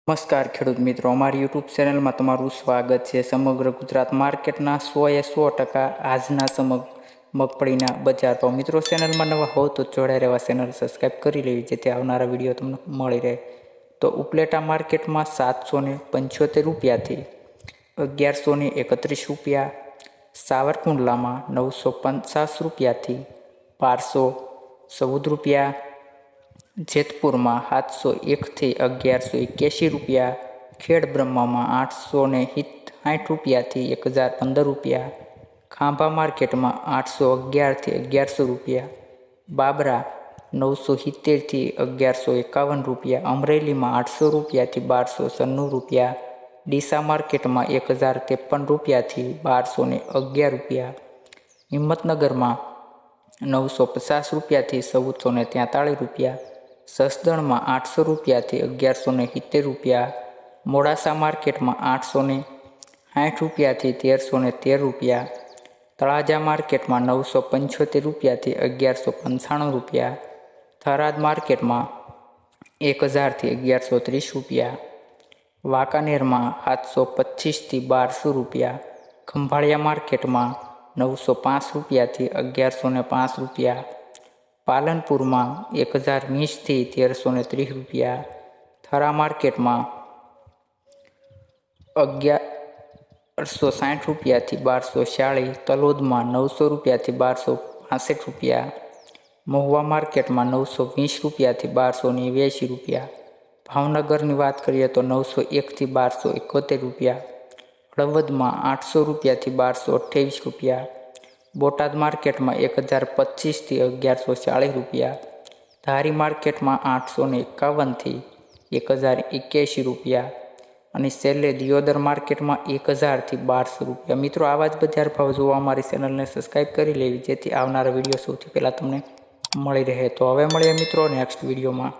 નમસ્કાર ખેડૂત મિત્રો, અમારી યુટ્યુબ ચેનલમાં તમારું સ્વાગત છે। સમગ્ર ગુજરાત માર્કેટના 100% આજના મગફળીના બજાર ભાવ। મિત્રો, ચેનલમાં નવા હો તો જોડાઈ રહેવા ચેનલ સબસ્ક્રાઈબ કરી લેવી જેથી આવનારા વિડીયો તમને મળી રહે। તો ઉપલેટા માર્કેટમાં 775 રૂપિયાથી 1131 રૂપિયા, સાવરકુંડલામાં 950 રૂપિયાથી 1214 રૂપિયા, જેતપુરમાં 701 થી 1181 રૂપિયા, ખેડબ્રહ્મામાં 860 રૂપિયાથી 1015 રૂપિયા, ખાંભા માર્કેટમાં 811 થી 1100 રૂપિયા, બાબરા 970 થી 1151 રૂપિયા, અમરેલીમાં 800 રૂપિયાથી 1296 રૂપિયા, ડીસા માર્કેટમાં 1053 રૂપિયાથી 1211 રૂપિયા, હિંમતનગરમાં 950 રૂપિયાથી 1443 રૂપિયા, સસદણમાં 800 રૂપિયાથી 1170 રૂપિયા, મોડાસા માર્કેટમાં 860 રૂપિયાથી 1313 રૂપિયા, તળાજા માર્કેટમાં 975 રૂપિયાથી 1195 રૂપિયા, થરાદ માર્કેટમાં 1000 થી 1130 રૂપિયા, વાંકાનેરમાં 725 થી 1200 રૂપિયા, ખંભાળિયા માર્કેટમાં 905 રૂપિયાથી 1105 રૂપિયા, પાલનપુરમાં 1020 થી 1330 રૂપિયા, થરા માર્કેટમાં 1160 રૂપિયાથી 1240, તલોદમાં 900 રૂપિયાથી 1265 રૂપિયા, મહુવા માર્કેટમાં 920 રૂપિયાથી 1289 રૂપિયા, ભાવનગરની વાત કરીએ તો 901 થી 1271 રૂપિયા, હળવદમાં 800 રૂપિયાથી 1228 રૂપિયા, બોટાદ માર્કેટમાં 1025 થી 1140 રૂપિયા, ધારી માર્કેટમાં 851 થી 1081 રૂપિયા અને છેલ્લે દિયોદર માર્કેટમાં 1000 થી 1200 રૂપિયા। મિત્રો, આવા જ બજાર ભાવ જોવા અમારી ચેનલને સબસ્ક્રાઈબ કરી લેવી જેથી આવનારા વિડીયો સૌથી પહેલાં તમને મળી રહે। તો હવે મળીએ મિત્રો નેક્સ્ટ વિડીયોમાં।